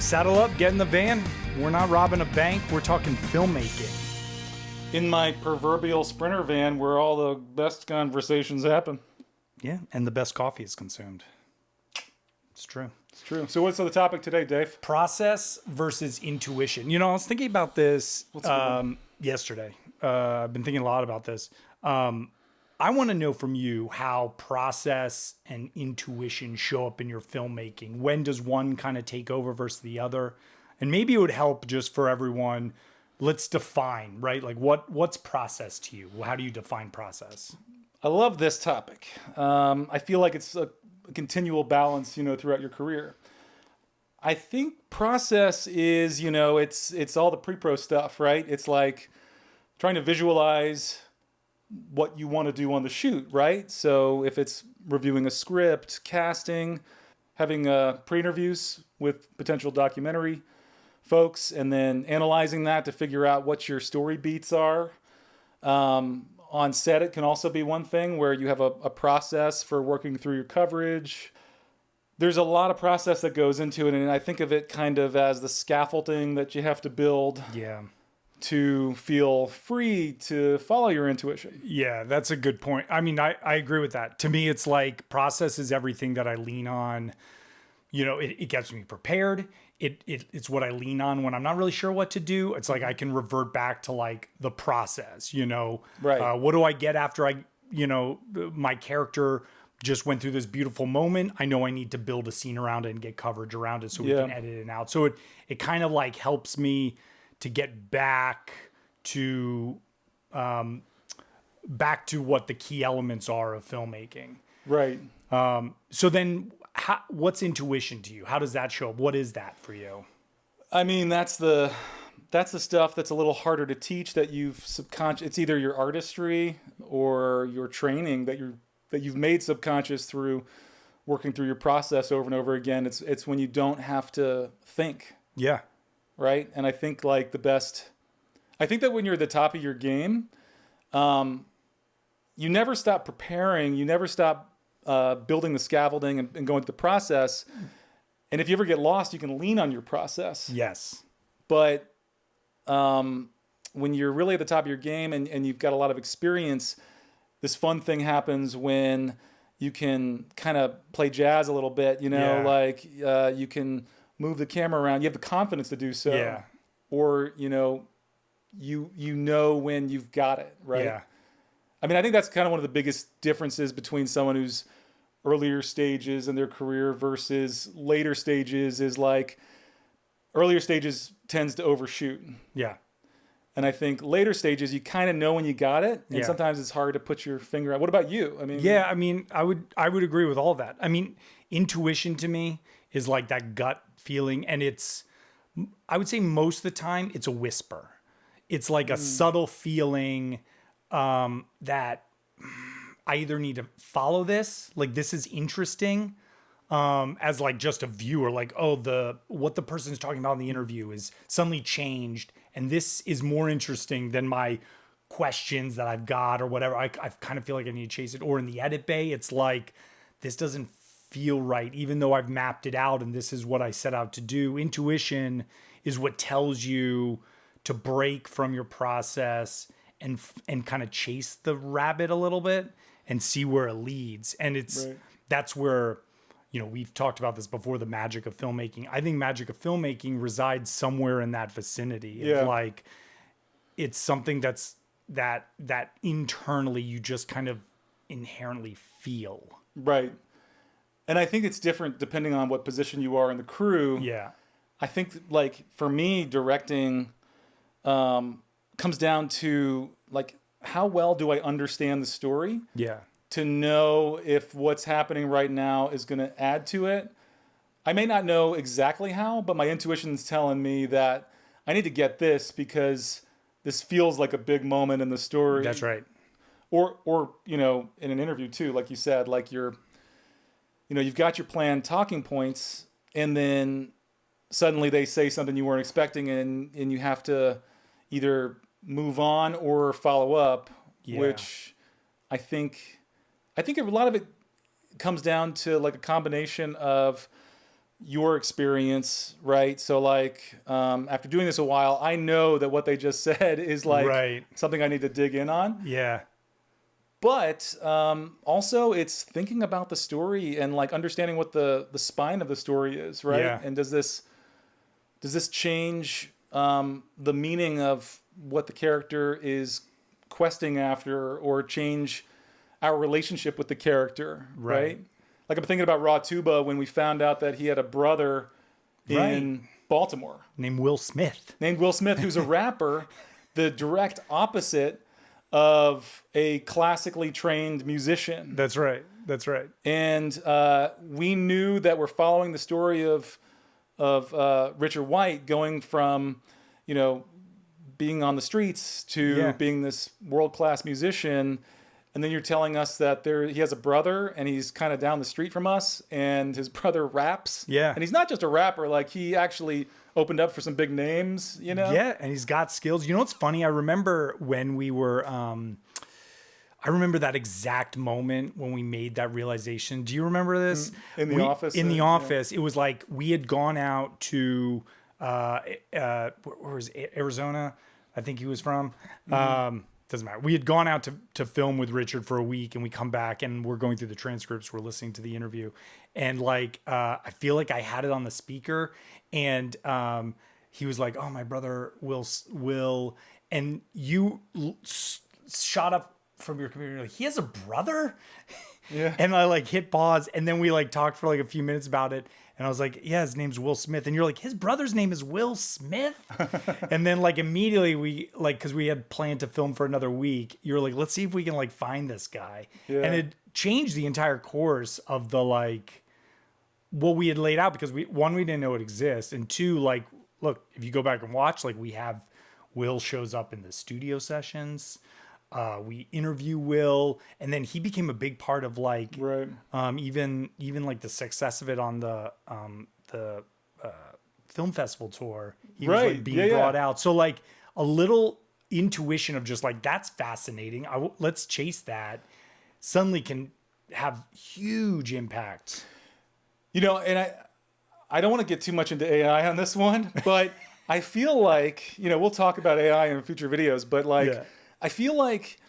Saddle up, get in the van. We're not robbing a bank. We're talking filmmaking. In my proverbial Sprinter van where all the best conversations happen. Yeah, and the best coffee is consumed. It's true. It's true. So what's the topic today, Dave? Process versus intuition. You know, I was thinking about this yesterday. I've been thinking a lot about this. I want to know from you how process and intuition show up in your filmmaking. When does one kind of take over versus the other? And maybe it would help just for everyone. Let's define, right? Like what's process to you? How do you define process? I love this topic. I feel like it's a continual balance, throughout your career. I think process is, it's all the pre-pro stuff, right? It's like trying to visualize what you want to do on the shoot, right? So if it's reviewing a script, casting, having pre-interviews with potential documentary folks, and then analyzing that to figure out what your story beats are. On set, it can also be one thing where you have a process for working through your coverage. There's a lot of process that goes into it, and I think of it kind of as the scaffolding that you have to build. Yeah. To feel free to follow your intuition. Yeah, that's a good point. I mean, I agree with that. To me, it's like process is everything that I lean on. It gets me prepared. It's what I lean on when I'm not really sure what to do. It's like I can revert back to like the process, Right. What do I get after my character just went through this beautiful moment? I know I need to build a scene around it and get coverage around it so we can edit it out. So it kind of like helps me to get back to what the key elements are of filmmaking. Right. So then what's intuition to you? How does that show up? What is that for you? I mean, that's the stuff that's a little harder to teach that it's either your artistry or your training that you've made subconscious through working through your process over and over again. It's when you don't have to think. Yeah. Right. And I think I think that when you're at the top of your game, you never stop preparing. You never stop building the scaffolding and going through the process. And if you ever get lost, you can lean on your process. Yes. But when you're really at the top of your game and you've got a lot of experience, this fun thing happens when you can kind of play jazz a little bit, you can move the camera around. You have the confidence to do so. Yeah. Or, you know when you've got it, right? Yeah. I mean, I think that's kind of one of the biggest differences between someone who's earlier stages in their career versus later stages is like earlier stages tends to overshoot. Yeah. And I think later stages, you kind of know when you got it. And sometimes it's hard to put your finger out. What about you? I would agree with all that. I mean, intuition to me is like that gut feeling. And I would say most of the time it's a whisper. It's like a subtle feeling that I either need to follow this, like this is interesting, as like just a viewer, like, what the person's talking about in the interview is suddenly changed. And this is more interesting than my questions that I've got or whatever. I kind of feel like I need to chase it. Or in the edit bay, it's like, this doesn't feel right, even though I've mapped it out and this is what I set out to do. Intuition is what tells you to break from your process and kind of chase the rabbit a little bit and see where it leads. And that's where, we've talked about this before, the magic of filmmaking. I think magic of filmmaking resides somewhere in that vicinity. Yeah. Like it's something that internally you just kind of inherently feel. Right. And I think it's different depending on what position you are in the crew. Yeah. I think like for me, directing comes down to like, how well do I understand the story? Yeah. To know if what's happening right now is going to add to it. I may not know exactly how, but my intuition is telling me that I need to get this because this feels like a big moment in the story. That's right. Or in an interview too, like you said, like you've got your planned talking points and then suddenly they say something you weren't expecting and you have to either move on or follow up, which I think a lot of it comes down to like a combination of your experience, right? So like, after doing this a while, I know that what they just said is like Right. something I need to dig in on. Yeah. But also it's thinking about the story and like understanding what the spine of the story is, right? Yeah. And does this change the meaning of what the character is questing after, or change our relationship with the character, right? Like I'm thinking about RAW Tuba when we found out that he had a brother in Baltimore Named Will Smith. named Will Smith, who's a rapper, the direct opposite of a classically trained musician. That's right. That's right. And we knew that we're following the story of Richard White going from, you know, being on the streets to being this world-class musician. And then you're telling us that he has a brother and he's kind of down the street from us, and his brother raps. Yeah. And he's not just a rapper, like he actually opened up for some big names, you know? Yeah, and he's got skills. You know what's funny? I remember when we were I remember that exact moment when we made that realization. Do you remember this? In the office? In the office. It was like we had gone out to where was it? Arizona, I think he was from. Doesn't matter. We had gone out to film with Richard for a week, and we come back and we're going through the transcripts. We're listening to the interview, and like I feel like I had it on the speaker, and he was like, "Oh, my brother Will," and you shot up from your computer, like, he has a brother? Yeah. And I like hit pause, and then we like talked for like a few minutes about it, and I was like, yeah, his name's Will Smith. And you're like, his brother's name is Will Smith? And then like immediately we like, because we had planned to film for another week, you're like, let's see if we can like find this guy. Yeah. And it changed the entire course of the like what we had laid out, because we didn't know it exists, and two, like, look, if you go back and watch, like, we have Will shows up in the studio sessions. We interview Will, and then he became a big part of like, even like the success of it on the film festival tour. He was like being brought out. So like a little intuition of just like, that's fascinating. Let's chase that. Suddenly can have huge impact. You know, and I don't want to get too much into AI on this one, but I feel like, you know, we'll talk about AI in future videos, but like, I feel like,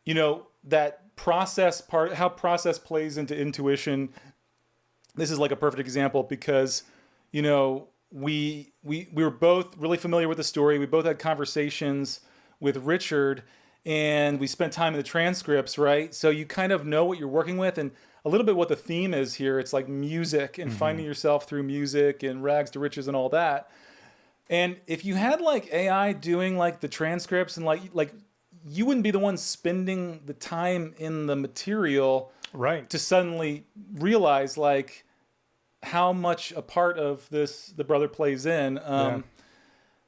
you know, that process part, how process plays into intuition. This is like a perfect example because, you know, we were both really familiar with the story. We both had conversations with Richard, and we spent time in the transcripts, right? So you kind of know what you're working with, and a little bit what the theme is here. It's like music and finding yourself through music and rags to riches and all that. And if you had like AI doing like the transcripts, and like you wouldn't be the one spending the time in the material, right, to suddenly realize like how much a part of this the brother plays in.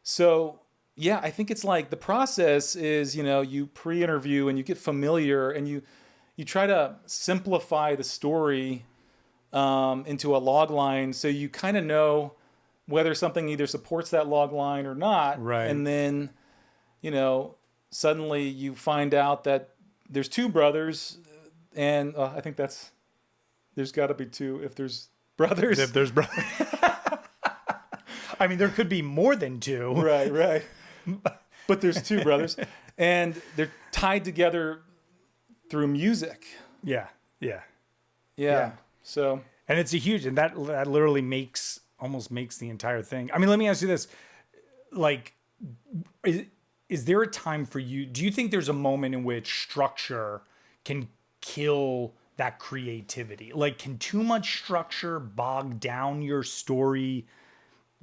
So yeah, I think it's like the process is, you know, you pre-interview and you get familiar, and you try to simplify the story into a log line, so you kind of know whether something either supports that log line or not. Right. And then, you know, suddenly you find out that there's two brothers, and I think there's got to be two if there's brothers. If there's brothers. I mean, there could be more than two. Right. But there's two brothers, and they're tied together through music. Yeah. So, and it's a huge, and that literally almost makes the entire thing. I mean, let me ask you this. Like, is there a time for you? Do you think there's a moment in which structure can kill that creativity? Like, can too much structure bog down your story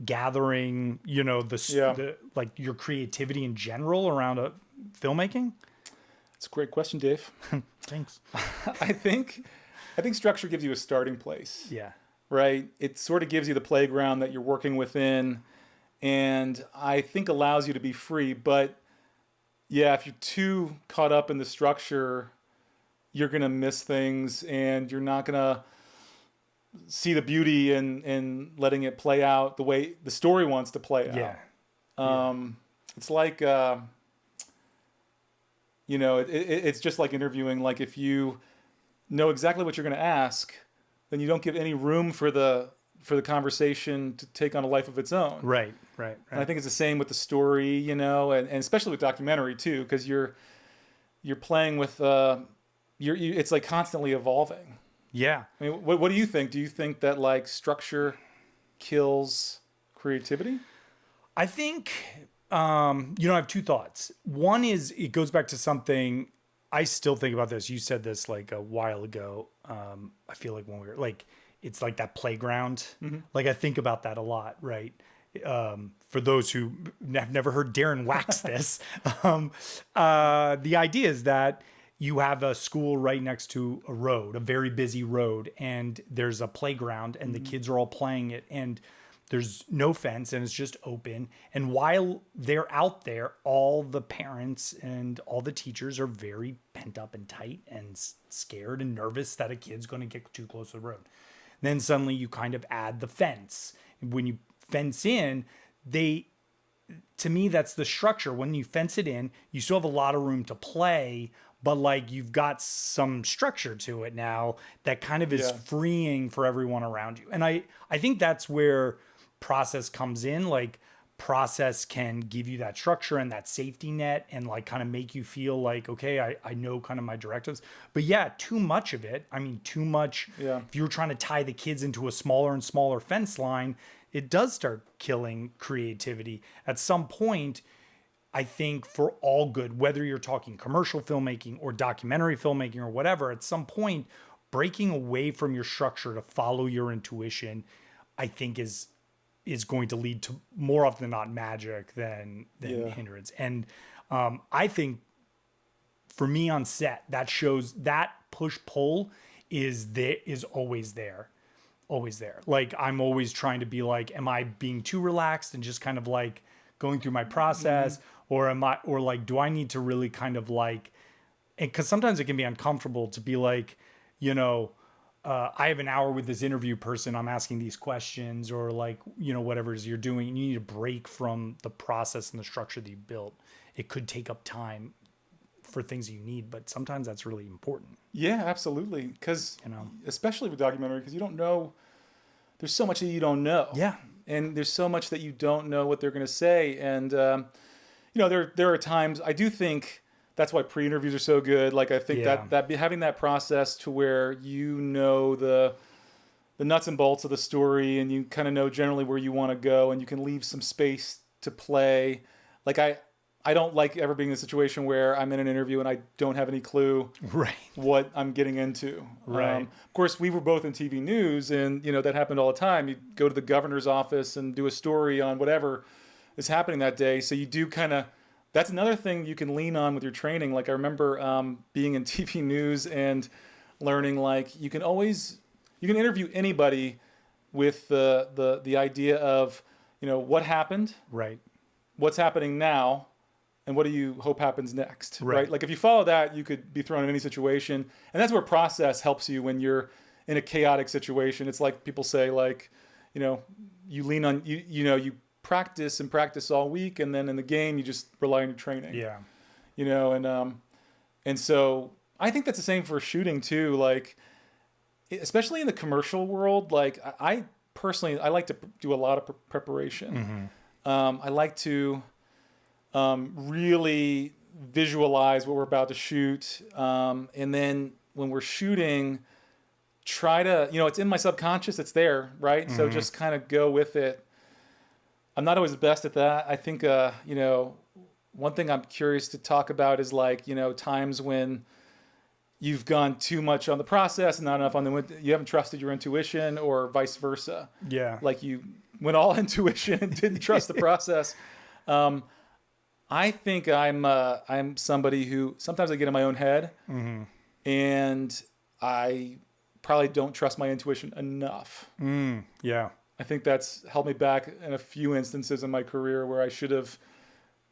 gathering, you know, the like your creativity in general around filmmaking? It's a great question, Dave. Thanks. I think structure gives you a starting place. Yeah. Right? It sort of gives you the playground that you're working within, and I think allows you to be free. But yeah, if you're too caught up in the structure, you're going to miss things, and you're not going to see the beauty in letting it play out the way the story wants to play out. It's like, you know, it's just like interviewing. Like, if you know exactly what you're going to ask, then you don't give any room for the for the conversation to take on a life of its own. Right. And I think it's the same with the story, you know, and especially with documentary too, because you're playing with it's like constantly evolving. Yeah. I mean, what do you think? Do you think that like structure kills creativity? I think, I have two thoughts. One is it goes back to something I still think about this. You said this like a while ago. I feel like when we were like, it's like that playground. Mm-hmm. Like I think about that a lot, right? For those who have never heard Darren wax this, the idea is that you have a school right next to a road, a very busy road, and there's a playground and the kids are all playing it and there's no fence and it's just open. And while they're out there, all the parents and all the teachers are very pent up and tight and scared and nervous that a kid's going to get too close to the road. Then suddenly you kind of add the fence. When you fence in, to me, that's the structure. When you fence it in, you still have a lot of room to play, but like you've got some structure to it now that kind of is freeing for everyone around you. And I think that's where process comes in. Like process can give you that structure and that safety net and like kind of make you feel like, okay, I know kind of my directives. But yeah, too much of it. I mean, too much. Yeah. If you're trying to tie the kids into a smaller and smaller fence line, it does start killing creativity. At some point, I think for all good, whether you're talking commercial filmmaking or documentary filmmaking or whatever, at some point, breaking away from your structure to follow your intuition, I think is going to lead to more often than not magic than hindrance. And I think for me on set, that shows that push-pull is always there. Always there. Like I'm always trying to be like, am I being too relaxed and just kind of like going through my process, or like, do I need to really kind of like, and because sometimes it can be uncomfortable to be like, I have an hour with this interview person, I'm asking these questions, or like, whatever it is you're doing, and you need to break from the process and the structure that you built. It could take up time for things you need, but sometimes that's really important. Yeah, absolutely. Because, especially with documentary, because you don't know, there's so much that you don't know. Yeah. And there's so much that you don't know what they're going to say. And, there are times, I do think that's why pre-interviews are so good. Like, I think that having that process to where the nuts and bolts of the story and you kind of know generally where you want to go and you can leave some space to play. Like, I don't like ever being in a situation where I'm in an interview and I don't have any clue what I'm getting into. Right. Of course, we were both in TV news, and that happened all the time. You go to the governor's office and do a story on whatever is happening that day. So you do that's another thing you can lean on with your training. Like I remember being in TV news and learning like you can interview anybody with the idea of what happened, right? What's happening now. And what do you hope happens next, right? Like if you follow that, you could be thrown in any situation. And that's where process helps you when you're in a chaotic situation. It's like people say, like, you lean on, you practice and practice all week. And then in the game, you just rely on your training. Yeah. And so I think that's the same for shooting too. Like, especially in the commercial world, like I personally, I like to do a lot of preparation. Mm-hmm. I like to really visualize what we're about to shoot. And then when we're shooting, try to, it's in my subconscious, it's there, right? Mm-hmm. So just kind of go with it. I'm not always the best at that. I think, one thing I'm curious to talk about is like, times when you've gone too much on the process and not enough on you haven't trusted your intuition, or vice versa. Yeah. Like you went all intuition and didn't trust the process. I think I'm somebody who sometimes I get in my own head, mm-hmm. and I probably don't trust my intuition enough. Yeah. I think that's held me back in a few instances in my career where I should have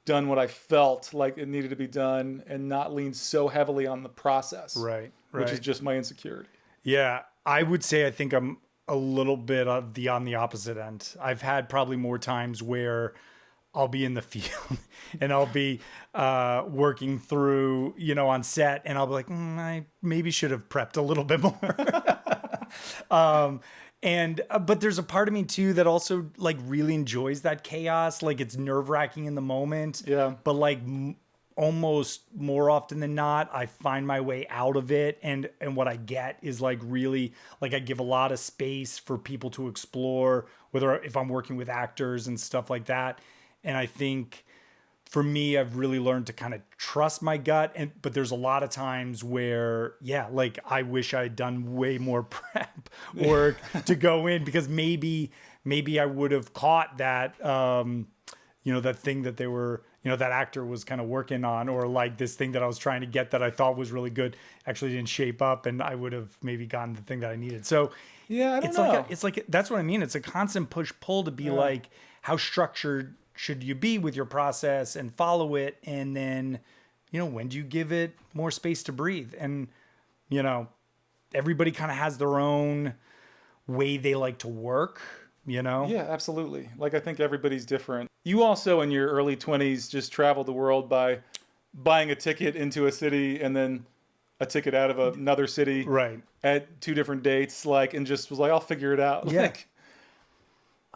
done what I felt like it needed to be done and not lean so heavily on the process, right. Which is just my insecurity. Yeah. I would say I think I'm a little bit on the opposite end. I've had probably more times where I'll be in the field and I'll be working through, on set, and I'll be like, I maybe should have prepped a little bit more. And but there's a part of me too that also like really enjoys that chaos. Like it's nerve-wracking in the moment. Yeah. But like almost more often than not, I find my way out of it. And what I get is like really like I give a lot of space for people to explore, whether if I'm working with actors and stuff like that. And I think for me, I've really learned to kind of trust my gut. But there's a lot of times where, yeah, like I wish I'd done way more prep work to go in, because maybe I would have caught that, that thing that they were, that actor was kind of working on, or like this thing that I was trying to get that I thought was really good actually didn't shape up, and I would have maybe gotten the thing that I needed. So yeah, I don't know. It's like, that's what I mean. It's a constant push pull to be like, how structured should you be with your process and follow it? And then, when do you give it more space to breathe? And, everybody kind of has their own way they like to work, Yeah, absolutely. Like I think everybody's different. You also in your early 20s just traveled the world by buying a ticket into a city and then a ticket out of another city right at 2 different dates, like, and just was like, I'll figure it out. Yeah. Like,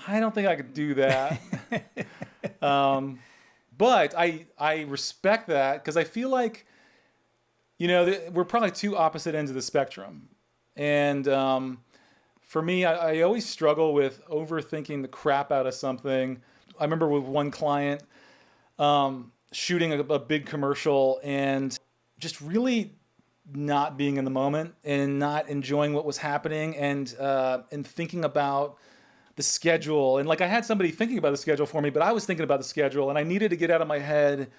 I don't think I could do that. But I respect that, because I feel like, we're probably 2 opposite ends of the spectrum. And for me, I always struggle with overthinking the crap out of something. I remember with one client shooting a big commercial and just really not being in the moment and not enjoying what was happening, and thinking about the schedule. And like I had somebody thinking about the schedule for me, but I was thinking about the schedule, and I needed to get out of my head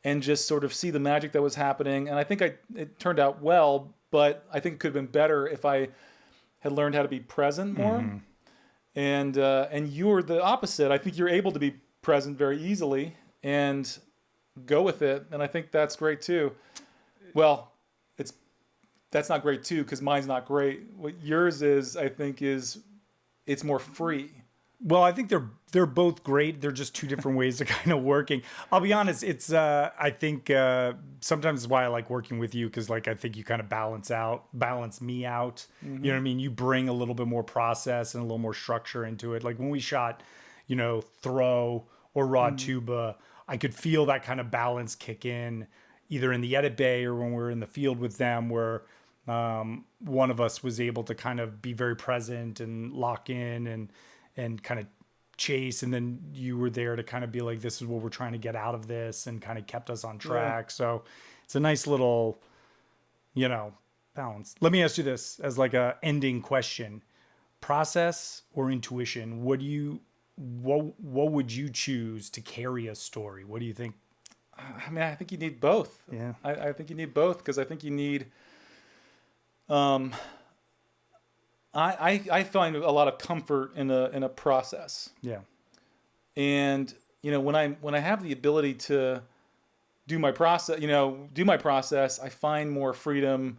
and just sort of see the magic that was happening. And I think it turned out well, but I think it could have been better if I had learned how to be present more. Mm-hmm. And you're the opposite. I think you're able to be present very easily and go with it. And I think that's great too. Well, that's not great too, because mine's not great. What yours is, I think, it's more free. Well, I think they're both great. They're just 2 different ways of kind of working. I'll be honest. It's I think sometimes it's why I like working with you, because like I think you kind of balance me out. Mm-hmm. You know what I mean? You bring a little bit more process and a little more structure into it. Like when we shot, Throw or RAW Tuba, I could feel that kind of balance kick in, either in the edit bay or when we were in the field with them, where one of us was able to kind of be very present and lock in and kind of chase, and then you were there to kind of be like, this is what we're trying to get out of this, and kind of kept us on track. Yeah. So it's a nice little, balance. Let me ask you this as like a ending question: process or intuition? What would you choose to carry a story? What do you think? I mean, I think you need both. Yeah. I think you need both, because I think you need, I find a lot of comfort in a process. Yeah. And, when I have the ability to do my process, I find more freedom,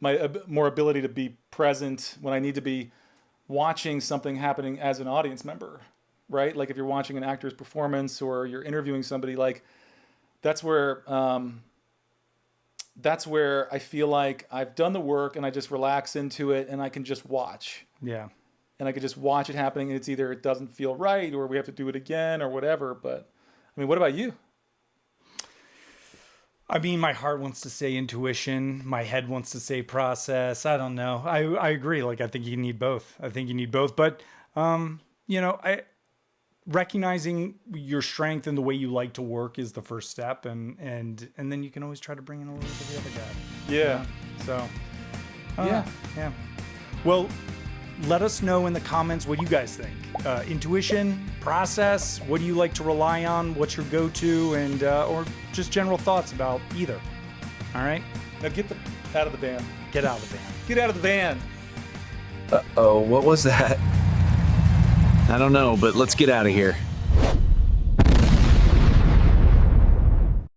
more ability to be present when I need to be watching something happening as an audience member, right? Like if you're watching an actor's performance or you're interviewing somebody, like that's where I feel like I've done the work and I just relax into it and I can just watch. Yeah. And I could just watch it happening, and it's either it doesn't feel right or we have to do it again or whatever. But I mean, what about you? I mean, my heart wants to say intuition. My head wants to say process. I don't know. I agree. Like, I think you need both. But, recognizing your strength and the way you like to work is the first step. And then you can always try to bring in a little bit of the other guy. Yeah. So, yeah. Well, let us know in the comments what you guys think. Intuition, process, what do you like to rely on? What's your go-to? And or just general thoughts about either. All right? Now get out of the van. Get out of the van. Get out of the van. Uh-oh, what was that? I don't know, but let's get out of here.